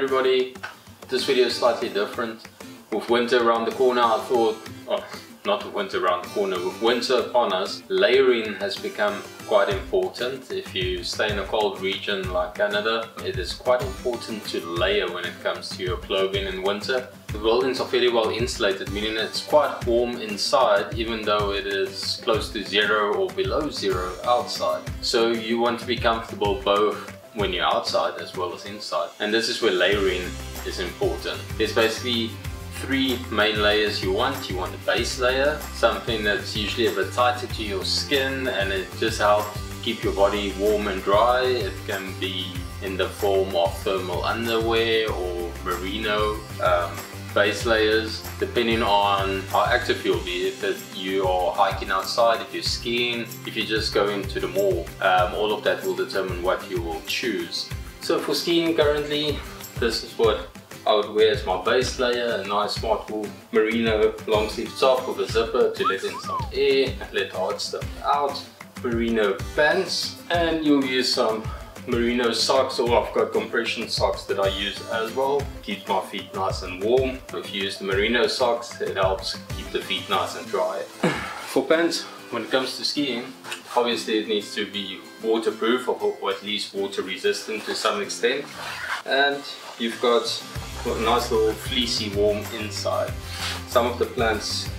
everybody, this video is slightly different. With winter around the corner, I thought, not with winter around the corner, with winter upon us, layering has become quite important. If you stay in a cold region like Canada, it is quite important to layer when it comes to your clothing in winter. The buildings are fairly well insulated, meaning it's quite warm inside even though it is close to 0 or below 0 outside. So you want to be comfortable both when you're outside as well as inside. And this is where layering is important. There's basically 3 main layers you want. You want a base layer, something that's usually a bit tighter to your skin and it just helps keep your body warm and dry. It can be in the form of thermal underwear or merino base layers, depending on how active you'll be. If you are hiking outside, if you're skiing, if you just go into the mall, all of that will determine what you will choose. So for skiing currently, this is what I would wear as my base layer, a nice smart wool merino long sleeve top with a zipper to let in some air and let the hot stuff out, merino pants, and you'll use some merino socks, or I've got compression socks that I use as well, keep my feet nice and warm. If you use the merino socks, it helps keep the feet nice and dry. For pants, when it comes to skiing, obviously it needs to be waterproof or at least water resistant to some extent, and you've got a nice little fleecy warm inside. Some of the pants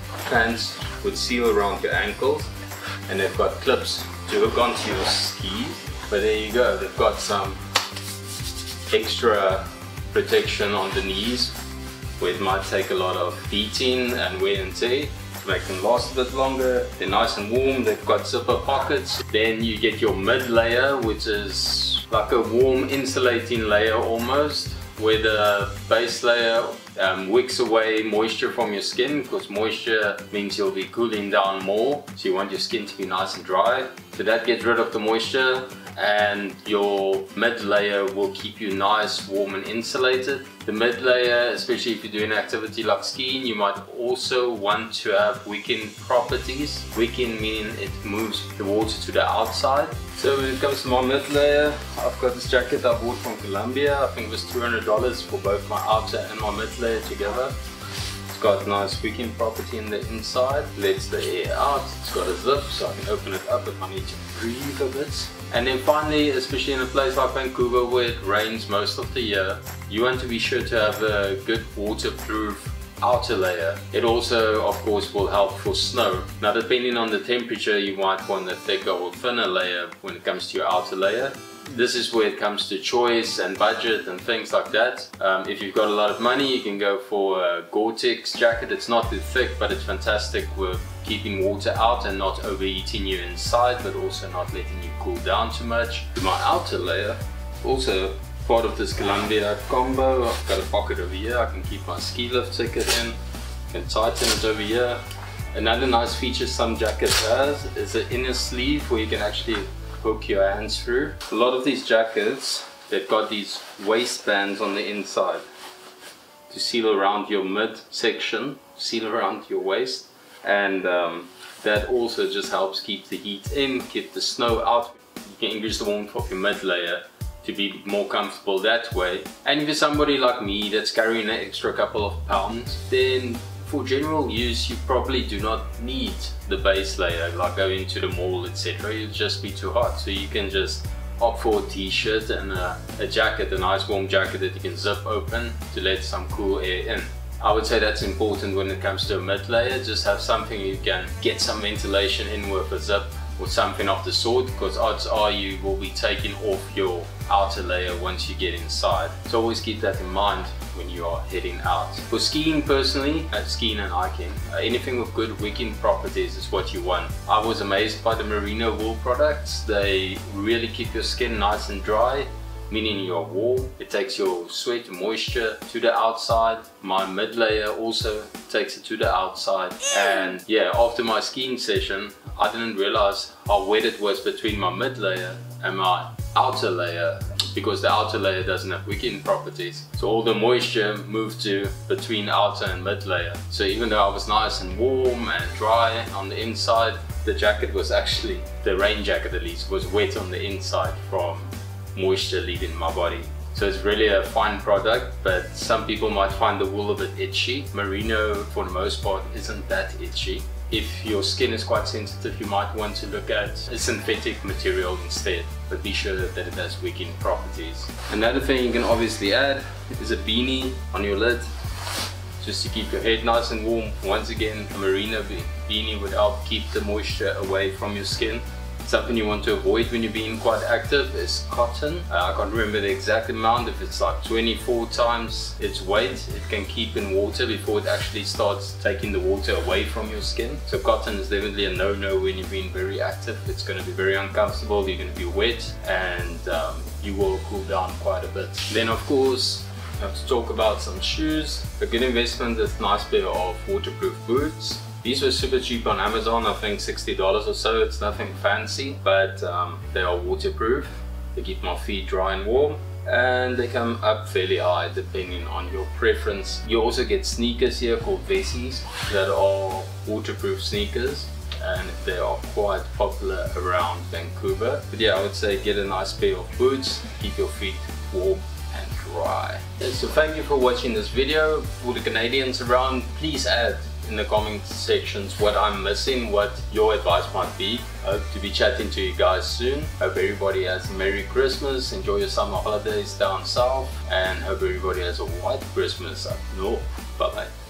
would seal around your ankles and they've got clips to hook onto your skis. But there you go, they've got some extra protection on the knees where it might take a lot of heating and wear and tear to make them last a bit longer. They're nice and warm, they've got zipper pockets. Then you get your mid layer, which is like a warm insulating layer almost, where the base layer wicks away moisture from your skin, because moisture means you'll be cooling down more, so you want your skin to be nice and dry. So that gets rid of the moisture, and your mid layer will keep you nice, warm and insulated. The mid layer, especially if you're doing an activity like skiing, you might also want to have wicking properties. Wicking meaning it moves the water to the outside. So when it comes to my mid layer, I've got this jacket I bought from Colombia. I think it was $200 for both my outer and my mid layer together. It's got nice wicking property in the inside, lets the air out. It's got a zip so I can open it up if I need to breathe a bit. And then finally, especially in a place like Vancouver where it rains most of the year, you want to be sure to have a good waterproof outer layer. It also of course will help for snow. Now depending on the temperature, you might want a thicker or thinner layer when it comes to your outer layer. This is where it comes to choice and budget and things like that. If you've got a lot of money, you can go for a Gore-Tex jacket. It's not too thick, but it's fantastic with keeping water out and not overheating you inside, but also not letting you cool down too much. My outer layer, also part of this Columbia combo, I've got a pocket over here. I can keep my ski lift ticket in, I can tighten it over here. Another nice feature some jackets has is an inner sleeve where you can actually hook your hands through. A lot of these jackets, they've got these waistbands on the inside to seal around your mid section, seal around your waist, and that also just helps keep the heat in, keep the snow out. You can increase the warmth of your mid layer to be more comfortable that way. And if you're somebody like me that's carrying an extra couple of pounds, then for general use you probably do not need the base layer, like going to the mall etc. You'll just be too hot, so you can just opt for a t-shirt and a jacket, a nice warm jacket that you can zip open to let some cool air in. I would say that's important when it comes to a mid layer. Just have something you can get some ventilation in with a zip or something of the sort, because odds are you will be taking off your outer layer once you get inside. So always keep that in mind when you are heading out. For skiing personally, skiing and hiking, anything with good wicking properties is what you want. I was amazed by the merino wool products. They really keep your skin nice and dry, meaning you're warm. It takes your sweat moisture to the outside. My mid layer also takes it to the outside. And yeah, after my skiing session, I didn't realize how wet it was between my mid layer and my outer layer, because the outer layer doesn't have wicking properties. So all the moisture moved to between outer and mid layer. So even though I was nice and warm and dry on the inside, the jacket was actually, the rain jacket at least, was wet on the inside from moisture leaving my body. So it's really a fine product, but some people might find the wool a bit itchy. Merino, for the most part, isn't that itchy. If your skin is quite sensitive, you might want to look at a synthetic material instead, but be sure that it has wicking properties. Another thing you can obviously add is a beanie on your lid, just to keep your head nice and warm. Once again, a merino beanie would help keep the moisture away from your skin. Something you want to avoid when you're being quite active is cotton. I can't remember the exact amount. If it's like 24 times its weight, it can keep in water before it actually starts taking the water away from your skin. So cotton is definitely a no-no when you're being very active. It's going to be very uncomfortable, you're going to be wet, and you will cool down quite a bit. Then of course, I have to talk about some shoes. A good investment is a nice pair of waterproof boots. These were super cheap on Amazon, I think $60 or so. It's nothing fancy, but they are waterproof. They keep my feet dry and warm, and they come up fairly high depending on your preference. You also get sneakers here called Vessies that are waterproof sneakers, and they are quite popular around Vancouver. But yeah, I would say get a nice pair of boots, keep your feet warm and dry. So thank you for watching this video. For the Canadians around, please add in the comment sections what I'm missing, what your advice might be. Hope to be chatting to you guys soon. Hope everybody has a Merry Christmas, enjoy your summer holidays down south, and hope everybody has a white Christmas up north. Bye bye.